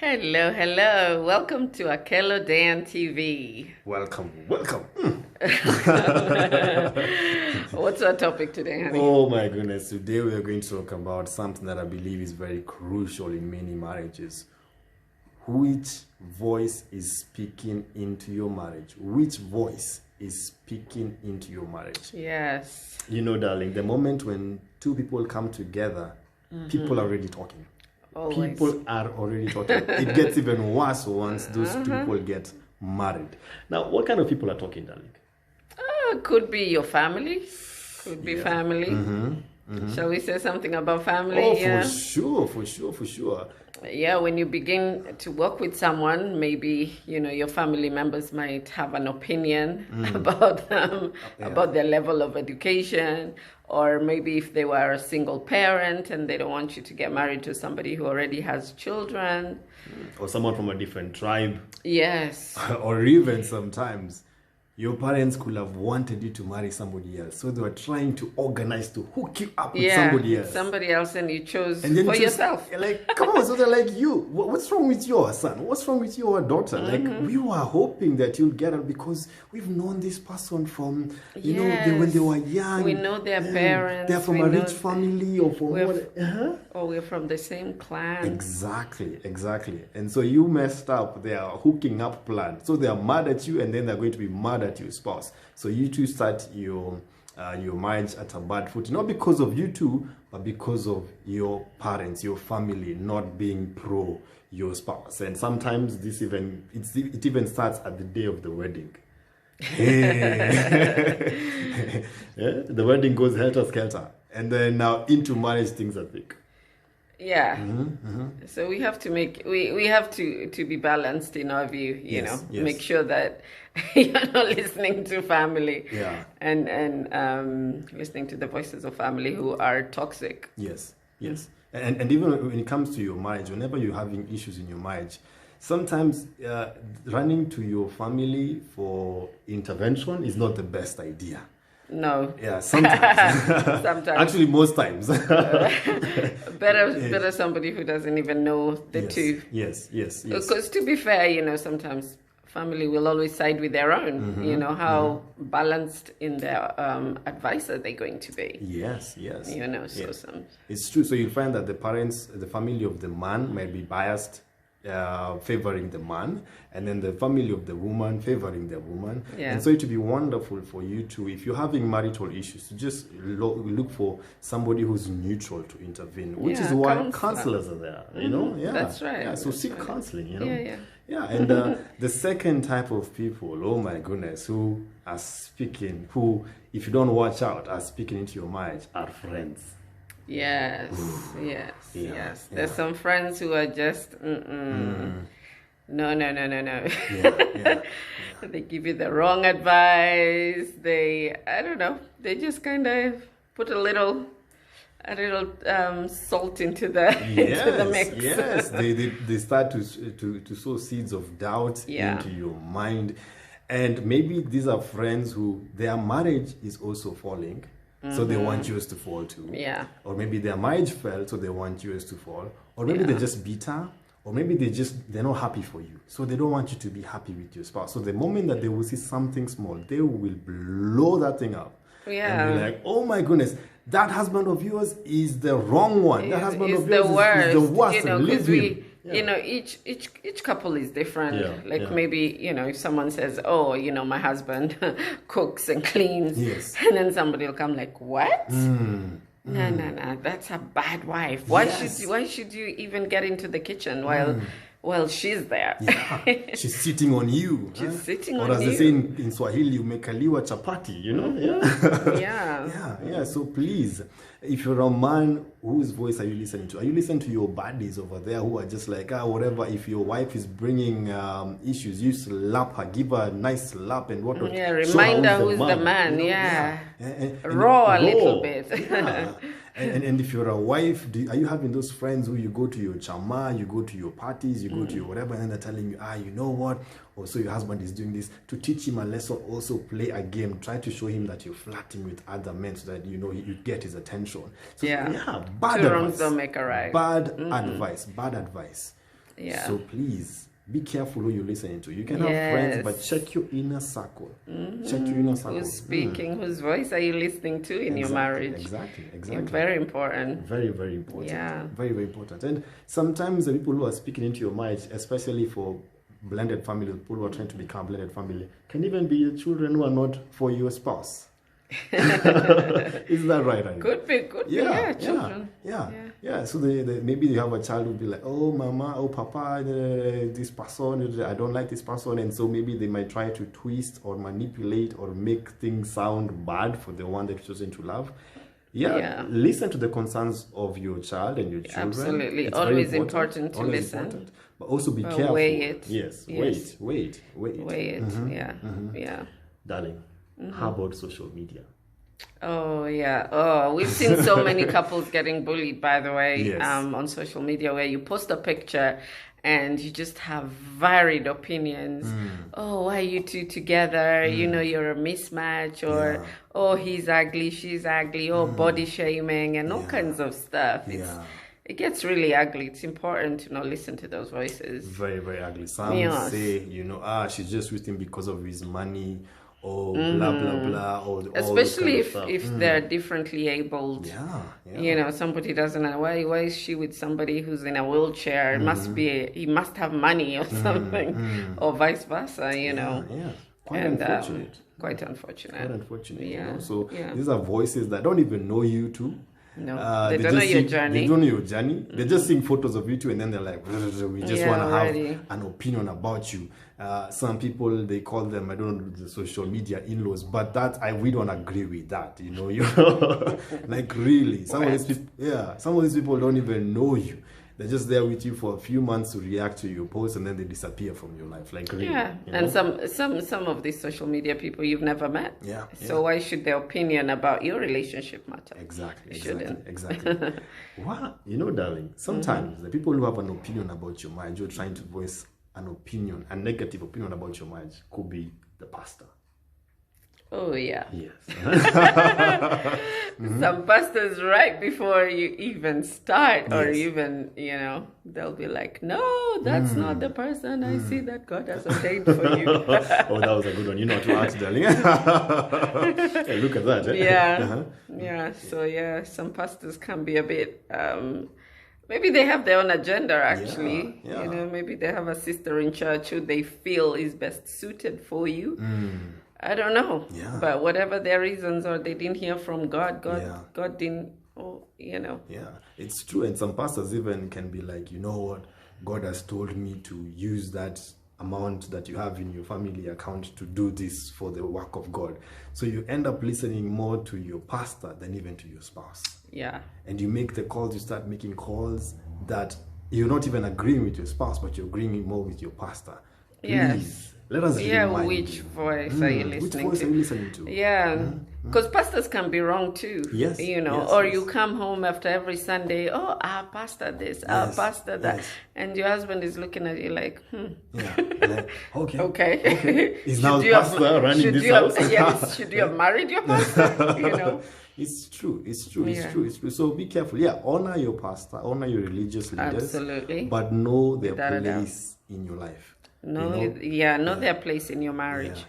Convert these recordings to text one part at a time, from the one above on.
Hello, hello. Welcome to Akello Dan TV. Welcome, welcome. What's our topic today, honey? Oh my goodness, today we are going to talk about something that I believe is very crucial in many marriages. Which voice is speaking into your marriage? Which voice is speaking into your marriage? Yes. You know, darling, the moment when two people come together, people are already talking. Always. People are already talking. It gets even worse once those two people get married. Now, what kind of people are talking, darling? Could be your family. Could be family. Shall we say something about family? Oh, Yeah. for sure. Yeah, when you begin to work with someone, maybe, your family members might have an opinion about them, about their level of education, or maybe if they were a single parent and they don't want you to get married to somebody who already has children. Or someone from a different tribe. Yes. Or even sometimes your parents could have wanted you to marry somebody else. So they were trying to organize to hook you up with somebody else. And you chose And then for you just, yourself. Like, come on, so they're like, what's wrong with your son? What's wrong with your daughter? Like, we were hoping that you'll get her because we've known this person from, when they were young. We know their parents. They're from a rich family or from Or we're from the same clan. Exactly. And so you messed up their hooking up plan. So they are mad at you and then they're going to be mad at your spouse. So you two start your marriage at a bad foot, not because of you two, but because of your parents, your family not being pro your spouse. And sometimes it even starts at the day of the wedding. The wedding goes helter-skelter, and then now into marriage things are thick. Yeah. So we have to we have to be balanced in our view, Yes. make sure that you're not listening to family and listening to the voices of family who are toxic. Yes. And even when it comes to your marriage, whenever you're having issues in your marriage, sometimes running to your family for intervention is not the best idea. No. Yeah, sometimes. Sometimes. Actually, most times. Better somebody who doesn't even know the two. Yes. Because to be fair, sometimes family will always side with their own. How balanced in their advice are they going to be? Yes. It's true. So you'll find that the family of the man might be biased, favoring the man, and then the family of the woman favoring the woman. And so it would be wonderful for you to, if you're having marital issues, to just look for somebody who's neutral to intervene, which is why counselors are there. That's right. Yeah, so seek counseling. Yeah. And the second type of people, oh my goodness, who are speaking, who, if you don't watch out, are speaking into your marriage, are friends. Yes. There's some friends who are just no. They give you the wrong advice. They just kind of put a little salt into the into the mix. Yes, they start to sow seeds of doubt into your mind, and maybe these are friends who their marriage is also falling. So they want yours to fall too. Yeah. Or maybe their marriage fell, so they want yours to fall. Or maybe they're just bitter. Or maybe they're not happy for you. So they don't want you to be happy with your spouse. So the moment that they will see something small, they will blow that thing up. Yeah. And be like, oh my goodness, that husband of yours is the wrong one. That husband of yours is the worst. Because each couple is different. Maybe, if someone says, oh, my husband cooks and cleans. Yes. And then somebody will come like, what? No, that's a bad wife. Why should you even get into the kitchen while she's there? Yeah. She's sitting on you. She's sitting or on you. Or as they say in Swahili, umekaliwa chapati, Yeah. So please, if you're a man, whose voice are you listening to? Are you listening to your buddies over there who are just like, whatever, if your wife is bringing issues, you slap her, give her a nice slap and whatnot. Yeah, remind her who's the man, And raw a little bit. Yeah. And if you're a wife, are you having those friends who you go to your chama, you go to your parties, you go to your whatever, and then they're telling you, you know what? Also, your husband is doing this. To teach him a lesson, also play a game. Try to show him that you're flirting with other men so that, you get his attention. So, bad Two advice. wrongs don't make a right. Bad advice. Yeah. So please be careful who you're listening to. You can have friends, but check your inner circle. Check your inner circle. Who's speaking? Whose voice are you listening to in your marriage? Exactly. Very important. Very, very important. Yeah. Very, very important. And sometimes the people who are speaking into your marriage, especially for blended family, people who are trying to become blended family, can even be the children who are not for your spouse. Is that right, Annie? Could be, children. Yeah. So maybe you have a child who will be like, oh, mama, oh, papa, this person, I don't like this person. And so maybe they might try to twist or manipulate or make things sound bad for the one they've chosen to love. Yeah. Listen to the concerns of your child and your children. Absolutely. It's always important to listen. Important. But also be careful. Weigh it. Yes. Wait it. Weigh it. Yeah. Darling, how about social media? Oh, yeah. Oh, we've seen so many couples getting bullied, by the way, Yes. On social media, where you post a picture and you just have varied opinions. Oh, why are you two together? You're a mismatch, or oh, he's ugly, she's ugly, or body shaming and all kinds of stuff. It gets really ugly. It's important to not listen to those voices. Very, very ugly. Some say, she's just with him because of his money, or blah, blah, blah. Or especially if they're differently abled. Somebody doesn't know why is she with somebody who's in a wheelchair? It must be he must have money or something, or vice versa. Quite unfortunate. Quite unfortunate. So these are voices that don't even know you two. No, they don't know your journey. They don't know your journey. They're just seeing photos of you two, and then they're like, we just want to have an opinion about you. Some people, they call them, I don't know, the social media in-laws, but we don't agree with that. Like really, some of these people don't even know you. They're just there with you for a few months to react to your posts, and then they disappear from your life. Like really, and some of these social media people you've never met. So why should their opinion about your relationship matter? Exactly. Wow, darling. Sometimes the people who have an opinion about your marriage, you're trying to voice an opinion, a negative opinion about your marriage, could be the pastor. Oh, yeah. Yes. Some pastors, right before you even start, or even, they'll be like, no, that's not the person I see that God has ordained for you. Oh, that was a good one. You know what to ask, darling. Hey, look at that. Yeah. So, some pastors can be a bit... maybe they have their own agenda, actually. Maybe they have a sister in church who they feel is best suited for you. I don't know. But whatever their reasons, or they didn't hear from God, God didn't, Yeah, it's true. And some pastors even can be like, you know what? God has told me to use that amount that you have in your family account to do this for the work of God. So you end up listening more to your pastor than even to your spouse. Yeah. And you make the calls, you start making calls that you're not even agreeing with your spouse, but you're agreeing more with your pastor. Please. Yes. Let us which voice are you listening to? Which voice are you listening to? Yeah, because pastors can be wrong too. Yes. You come home after every Sunday, our pastor this, our pastor that, and your husband is looking at you like, Like, okay. Is now the pastor running this house? Should you have married your pastor? It's true. So be careful. Honor your pastor, honor your religious leaders. Absolutely. But know their place in your life. Know their place in your marriage.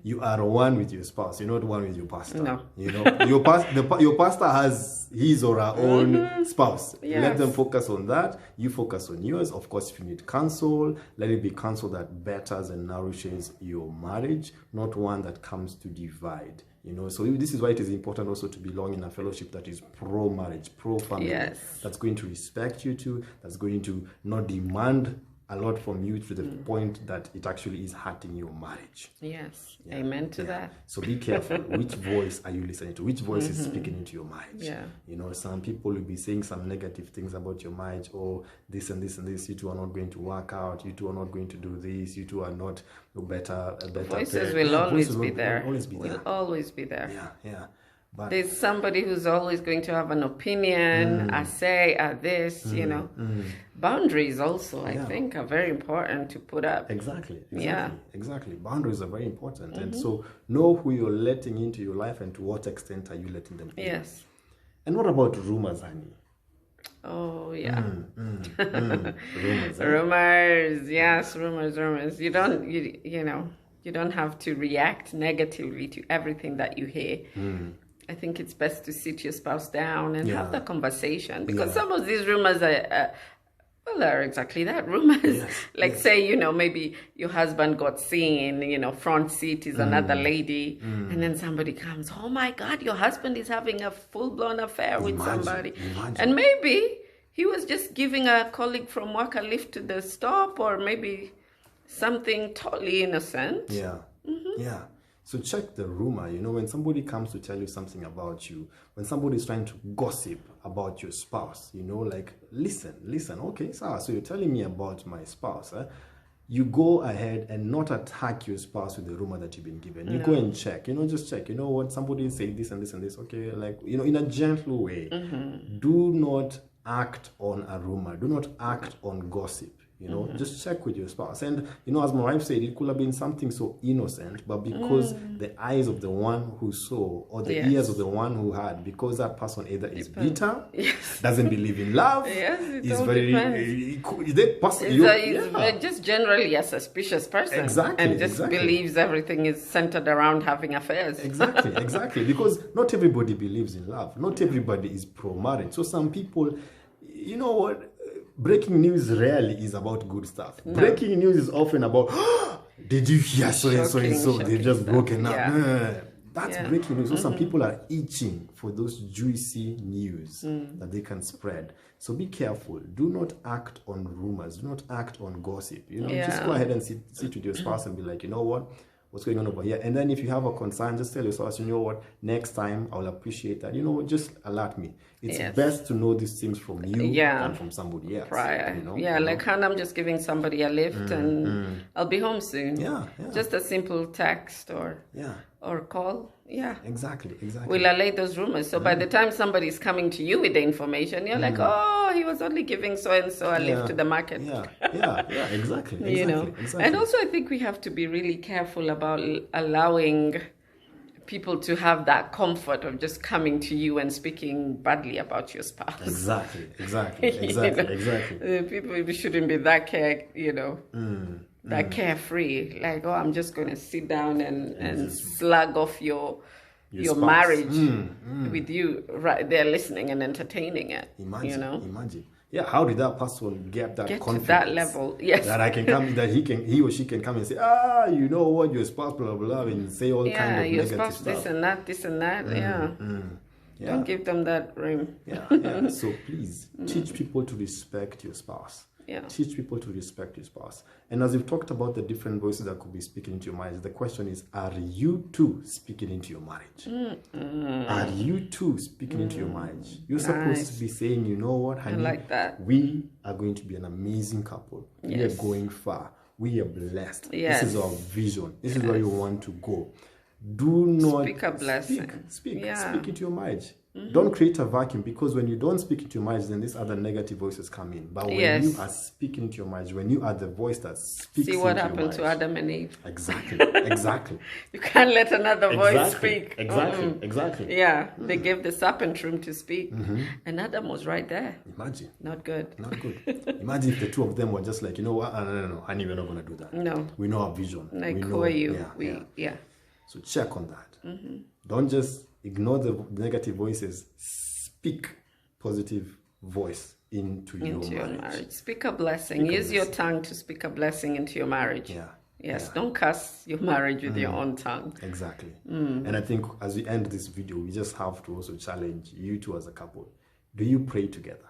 You are one with your spouse. You're not one with your pastor. No. Your pastor has his or her own spouse. Yes. Let them focus on that. You focus on yours. Of course, if you need counsel, let it be counsel that betters and nourishes your marriage, not one that comes to divide. So this is why it is important also to belong in a fellowship that is pro-marriage, pro-family. Yes. That's going to respect you too. That's going to not demand a lot from you to the point that it actually is hurting your marriage. Yes. Amen to that. So be careful. Which voice are you listening to? Which voice is speaking into your marriage? Yeah. Some people will be saying some negative things about your marriage. Oh, this and this and this. You two are not going to work out. You two are not going to do this. You two are not a better voices will always be there. Will always be there. Yeah. But there's somebody who's always going to have an opinion, a say, a this, Boundaries also, I think, are very important to put up. Exactly. Boundaries are very important. And so know who you're letting into your life and to what extent are you letting them in. Yes. And what about rumors, Annie? Oh, yeah. Rumors. Rumors, yes, rumors. You don't have to react negatively to everything that you hear. I think it's best to sit your spouse down and have the conversation, because some of these rumors well, they're exactly that, rumors. Say, maybe your husband got seen, front seat is another lady, and then somebody comes, oh my God, your husband is having a full-blown affair with somebody. And maybe he was just giving a colleague from work a lift to the stop, or maybe something totally innocent. Yeah. So check the rumor. When somebody comes to tell you something about you, when somebody is trying to gossip about your spouse, listen. Okay, so you're telling me about my spouse. You go ahead and not attack your spouse with the rumor that you've been given. You go and check. Just check. What somebody said this and this and this. Okay, in a gentle way. Do not act on a rumor. Do not act on gossip. Just check with your spouse. And, as my wife said, it could have been something so innocent, but because the eyes of the one who saw, or the ears of the one who heard, because that person either is bitter, doesn't believe in love, is very, just generally a suspicious person. And just believes everything is centered around having affairs. Exactly. Because not everybody believes in love. Not everybody is pro-marriage. So some people, breaking news rarely is about good stuff. No. Breaking news is often about, did you hear so and so and so? They've just broken up. That's breaking news. So some people are itching for those juicy news that they can spread. So be careful. Do not act on rumors. Do not act on gossip. Just go ahead and sit with your spouse and be like, what's going on over here? And then if you have a concern, just tell your spouse, next time I'll appreciate that. Just alert me. It's best to know these things from you than from somebody else. Prior. Like, "Han, I'm just giving somebody a lift and I'll be home soon." Just a simple text or call. Exactly. We'll allay those rumors. So by the time somebody's coming to you with the information, you're like, oh, he was only giving so-and-so a lift to the market. Exactly. And also I think we have to be really careful about allowing people to have that comfort of just coming to you and speaking badly about your spouse. Exactly. People shouldn't be that that carefree. Like, oh, I'm just going to sit down and slug off your marriage with you right there listening and entertaining it. Imagine. Yeah, how did that person get confidence to that level? Yes, that I can come, that he or she can come and say, what, your spouse, blah blah blah, and say all kind of your negative spouse, stuff. this and that. Don't give them that room. So please teach people to respect your spouse. Teach people to respect your spouse. And as we've talked about the different voices that could be speaking into your marriage, the question is, are you too speaking into your marriage? Are you too speaking into your marriage? You're supposed to be saying, you know what, honey, I like that. We are going to be an amazing couple. We are going far. We are blessed. This is our vision. This is where you want to go. Do not speak a blessing. Speak into your marriage. Don't create a vacuum, because when you don't speak into your marriage, then these other negative voices come in. But when you are speaking into your marriage, when you are the voice that speaks into your marriage. See what happened to Adam and Eve. Exactly. You can't let another voice speak. Exactly. Yeah, they gave the serpent room to speak, and Adam was right there. Imagine. Not good. Imagine if the two of them were just like, you know what, no, honey, we're not going to do that. No. We know our vision. Like, who are you? So check on that. Don't just ignore the negative voices. Speak positive voice into your marriage. Speak a blessing. Use your tongue to speak a blessing into your marriage. Don't curse your marriage with your own tongue. Exactly. And I think as we end this video, we just have to also challenge you two as a couple. Do you pray together?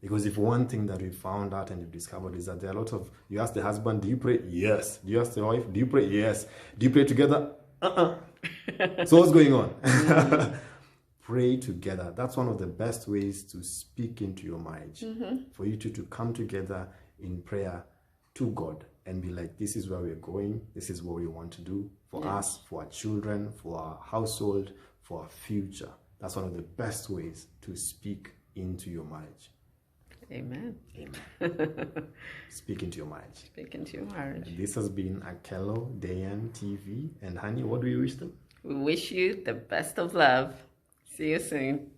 Because if one thing that we found out and we've discovered is that there are a lot of, you ask the husband, do you pray? Yes. Do you ask the wife, do you pray? Yes. Do you pray together? So what's going on? Pray together. That's one of the best ways to speak into your marriage. For you two to come together in prayer to God and be like, this is where we're going. This is what we want to do for us, for our children, for our household, for our future. That's one of the best ways to speak into your marriage. Amen. Speak into your marriage. Speak into your marriage. And this has been Akello Dayan TV. And honey, what do we wish them? We wish you the best of love. See you soon.